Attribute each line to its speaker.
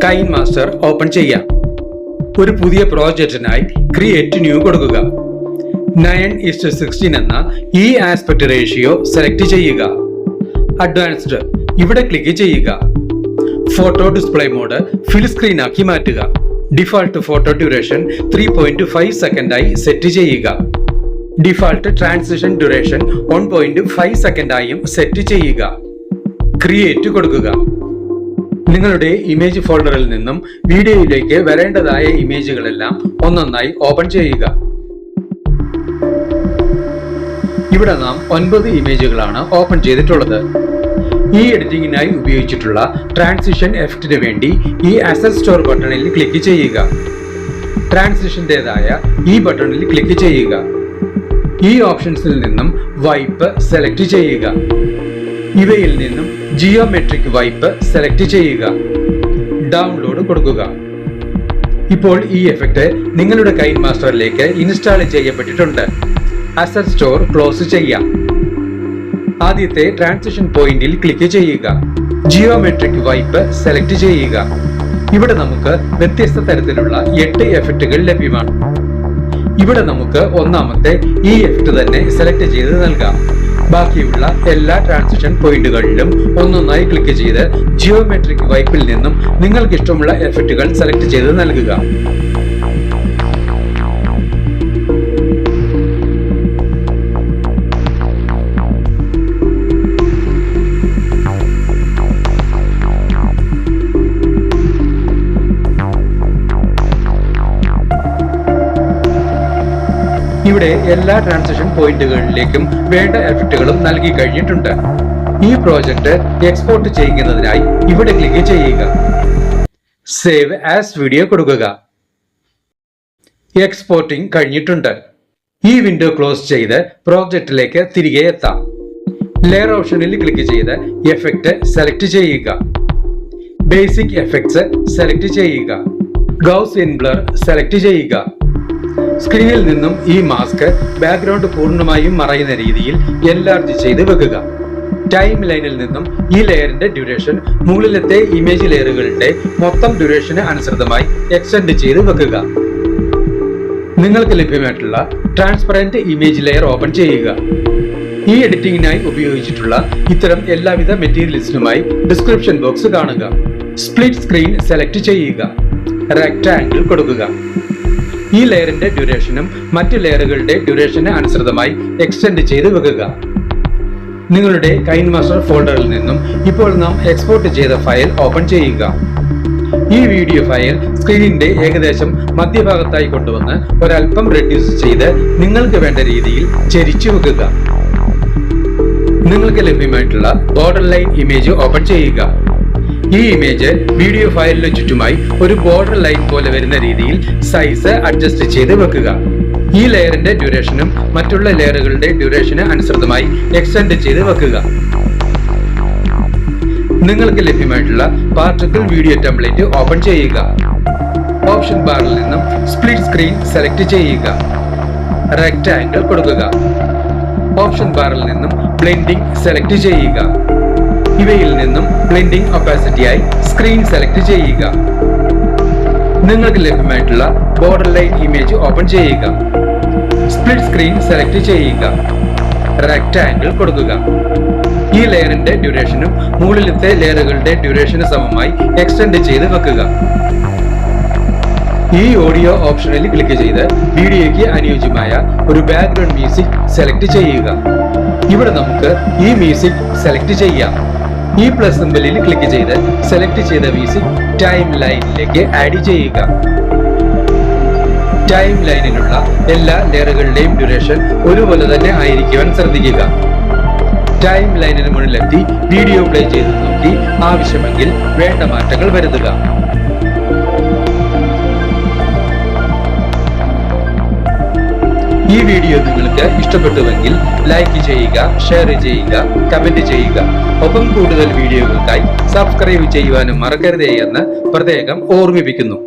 Speaker 1: KineMaster open ചെയ്യാം. ഒരു പുതിയ പ്രോജക്റ്റിനായി ക്രിയേറ്റ് ന്യൂ കൊടുക്കുക. 9:16 എന്ന ഈ ആസ്പെക്ട് റേഷ്യോ സെലക്ട് ചെയ്യുക. അഡ്വാൻസ്ഡ് ഇവിടെ ക്ലിക്ക് ചെയ്യുക. Photo display mode fill screen ആക്കി മാറ്റുക. ഡിഫാൾട്ട് ഫോട്ടോ ഡ്യൂറേഷൻ 3.5 സെക്കൻഡായി സെറ്റ് ചെയ്യുക. ഡിഫാൾട്ട് ട്രാൻസിഷൻ ഡ്യൂറേഷൻ 1.5 സെക്കൻഡായും സെറ്റ് ചെയ്യുക. ക്രിയേറ്റ് കൊടുക്കുക. നിങ്ങളുടെ ഇമേജ് ഫോൾഡറിൽ നിന്നും വീഡിയോയിലേക്ക് വരേണ്ടതായ ഇമേജുകളെല്ലാം ഒന്നൊന്നായി ഓപ്പൺ ചെയ്യുക. ഇവിടെ നാം 9 ഇമേജുകളാണ് ഓപ്പൺ ചെയ്തിട്ടുള്ളത്. ഈ എഡിറ്റിംഗിനായി ഉപയോഗിച്ചിട്ടുള്ള ട്രാൻസിഷൻ എഫക്റ്റിന് വേണ്ടി ഈ അസറ്റ് സ്റ്റോർ ബട്ടണിൽ ക്ലിക്ക് ചെയ്യുക. ട്രാൻസിഷന്റേതായ ഈ ബട്ടണിൽ ക്ലിക്ക് ചെയ്യുക. ഈ ഓപ്ഷൻസിൽ നിന്നും വൈപ്പ് സെലക്ട് ചെയ്യുക. ഇവയിൽ നിന്നും ജിയോമെട്രിക് വൈപ്പ് സെലക്ട് ചെയ്യുക. ഡൗൺലോഡ് കൊടുക്കുക. ഇപ്പോൾ ഈ എഫക്റ്റ് നിങ്ങളുടെ KineMasterലേക്ക് ഇൻസ്റ്റാൾ ചെയ്യപ്പെട്ടിട്ടുണ്ട്. അസറ്റ് സ്റ്റോർ ക്ലോസ് ചെയ്യാം. ആദ്യത്തെ ട്രാൻസിഷൻ പോയിന്റിൽ ക്ലിക്ക് ചെയ്യുക. ജിയോമെട്രിക് വൈപ്പ് സെലക്ട് ചെയ്യുക. ഇവിടെ നമുക്ക് വ്യത്യസ്ത തരത്തിലുള്ള 8 എഫക്റ്റുകൾ ലഭ്യമാണ്. ഇവിടെ നമുക്ക് ഒന്നാമത്തെ ഈ എഫക്റ്റ് തന്നെ സെലക്ട് ചെയ്ത് നൽകാം. ബാക്കിയുള്ള എല്ലാ ട്രാൻസിഷൻ പോയിന്റുകളിലും ഒന്നൊന്നായി ക്ലിക്ക് ചെയ്ത് ജിയോമെട്രിക് വൈപ്പിൽ നിന്നും നിങ്ങൾക്ക് ഇഷ്ടമുള്ള എഫക്റ്റുകൾ സെലക്ട് ചെയ്ത് നൽകുക. ഇവിടെ എല്ലാ ട്രാൻസിഷൻ പോയിന്റുകളിലേക്കും വേണ്ട എഫക്റ്റുകളും നൽകി കഴിഞ്ഞിട്ടുണ്ട്. ഈ പ്രോജക്റ്റ് എക്സ്പോർട്ട് ചെയ്യുന്നതിനായി ഇവിടെ ക്ലിക്ക് ചെയ്യുക. സേവ് ആസ് വീഡിയോ കൊടുക്കുക. എക്സ്പോർട്ടിംഗ് കഴിഞ്ഞിട്ടുണ്ട്. ഈ വിൻഡോ ക്ലോസ് ചെയ്ത് പ്രോജക്റ്റിലേക്ക് തിരികെ എത്താം. ലെയർ ഓപ്ഷനിൽ ക്ലിക്ക് ചെയ്ത് എഫക്റ്റ് സെലക്ട് ചെയ്യുക. ബേസിക് എഫക്ട്സ് സെലക്ട് ചെയ്യുക. ഗൗസിയൻ ബ്ലർ സെലക്ട് ചെയ്യുക. സ്ക്രീനിൽ നിന്നും ഈ മാസ്ക് ബാക്ക്ഗ്രൗണ്ട് പൂർണ്ണമായും മറയുന്ന രീതിയിൽ എൻലാർജ് ചെയ്ത് വെക്കുക. ടൈം ലൈനിൽ നിന്നും ഈ ലെയറിന്റെ ഡ്യൂറേഷൻ മുകളിലത്തെ ഇമേജ് ലെയറുകളുടെ മൊത്തം ഡ്യൂറേഷന് അനുസൃതമായി എക്സ്റ്റെൻഡ് ചെയ്ത് വെക്കുക. നിങ്ങൾക്ക് ലഭ്യമായിട്ടുള്ള ട്രാൻസ്പെറന്റ് ഇമേജ് ലെയർ ഓപ്പൺ ചെയ്യുക. ഈ എഡിറ്റിംഗിനായി ഉപയോഗിച്ചിട്ടുള്ള ഇത്തരം എല്ലാവിധ മെറ്റീരിയൽസിനുമായി ഡിസ്ക്രിപ്ഷൻ ബോക്സ് കാണുക. സ്പ്ലിറ്റ് സ്ക്രീൻ സെലക്ട് ചെയ്യുക. റെക്ടാംഗിൾ കൊടുക്കുക. ഈ ലെയറിന്റെ ഡ്യൂറേഷനും മറ്റു ലെയറുകളുടെ ഡ്യൂറേഷന് അനുസൃതമായി എക്സ്റ്റെൻഡ് ചെയ്ത് വെക്കുക. നിങ്ങളുടെ KineMaster ഫോൾഡറിൽ നിന്നും ഇപ്പോൾ നാം എക്സ്പോർട്ട് ചെയ്ത ഫയൽ ഓപ്പൺ ചെയ്യുക. ഈ വീഡിയോ ഫയൽ സ്ക്രീനിന്റെ ഏകദേശം മധ്യഭാഗത്തായി കൊണ്ടുവന്ന് ഒരൽപ്പം റെഡ്യൂസ് ചെയ്ത് നിങ്ങൾക്ക് വേണ്ട രീതിയിൽ ചെരിച്ചു വെക്കുക. നിങ്ങൾക്ക് ലഭ്യമായിട്ടുള്ള ബോർഡർ ലൈൻ ഇമേജ് ഓപ്പൺ ചെയ്യുക. ഈ ഇമേജ് വീഡിയോ ഫയലിന് ചുറ്റുമായി ഒരു ബോർഡർ ലൈൻ പോലെ വരുന്ന രീതിയിൽ സൈസ് അഡ്ജസ്റ്റ് ചെയ്ത് വെക്കുക. ഈ ലെയറിന്റെ ഡ്യൂറേഷനും മറ്റുള്ള ലെയറുകളുടെ ഡ്യൂറേഷന് അനുസൃതമായി എക്സ്റ്റെൻഡ് ചെയ്ത് വെക്കുക. നിങ്ങൾക്ക് ലഭ്യമായിട്ടുള്ള പാർട്ടിക്കിൾ വീഡിയോ ടെംപ്ലേറ്റ് ഓപ്പൺ ചെയ്യുക. ഓപ്ഷൻ ബാറിൽ നിന്നും സ്പ്ലിറ്റ് സ്ക്രീൻ സെലക്ട് ചെയ്യുക. റെക്ടാംഗിൾ കൊടുക്കുക. ഓപ്ഷൻ ബാറിൽ നിന്നും ബ്ലെൻഡിംഗ് സെലക്ട് ചെയ്യുക. ഇവയിൽ നിന്നും ബ്ലെൻഡിംഗ് ഒപ്പാസിറ്റിയായി സ്ക്രീൻ സെലക്ട് ചെയ്യുക. നിങ്ങൾക്ക് ലഭ്യമായിട്ടുള്ള ബോർഡർ ലൈൻ ഇമേജ് ഓപ്പൺ ചെയ്യുക. സ്പ്ലിറ്റ് സ്ക്രീൻ സെലക്ട് ചെയ്യുക. റെക്ടാംഗിൾ കൊടുക്കുക. ഈ ലെയറിന്റെ ഡ്യൂറേഷനും മുകളിലത്തെ ലെയറുകളുടെ ഡ്യൂറേഷന് സമമായി എക്സ്റ്റെൻഡ് ചെയ്ത് വെക്കുക. ഈ ഓഡിയോ ഓപ്ഷനിൽ ക്ലിക്ക് ചെയ്ത് വീഡിയോയ്ക്ക് അനുയോജ്യമായ ഒരു ബാക്ക്ഗ്രൗണ്ട് മ്യൂസിക് സെലക്ട് ചെയ്യുക. ഇവിടെ നമുക്ക് ഈ മ്യൂസിക് സെലക്ട് ചെയ്യാം. ഈ പ്ലസ് സിംബലിൽ ക്ലിക്ക് ചെയ്ത് സെലക്ട് ചെയ്ത മ്യൂസിക് ടൈം ലൈനിലേക്ക് ആഡ് ചെയ്യുക. ടൈം ലൈനിലുള്ള എല്ലാ ലെയറുകളുടെയും ഡ്യൂറേഷൻ ഒരുപോലെ തന്നെ ആയിരിക്കുവാൻ ശ്രദ്ധിക്കുക. ടൈം ലൈനിന് മുന്നിലെത്തി വീഡിയോ പ്ലേ ചെയ്ത് നോക്കി ആവശ്യമെങ്കിൽ വേണ്ട മാറ്റങ്ങൾ വരുത്തുക. ഈ വീഡിയോ നിങ്ങൾക്ക് ഇഷ്ടപ്പെട്ടുവെങ്കിൽ ലൈക്ക് ചെയ്യുക, ഷെയർ ചെയ്യുക, കമന്റ് ചെയ്യുക. ഒപ്പം കൂടുതൽ വീഡിയോകൾക്കായി സബ്സ്ക്രൈബ് ചെയ്യുവാനും മറക്കരുതേ എന്ന് പ്രത്യേകം ഓർമ്മിപ്പിക്കുന്നു.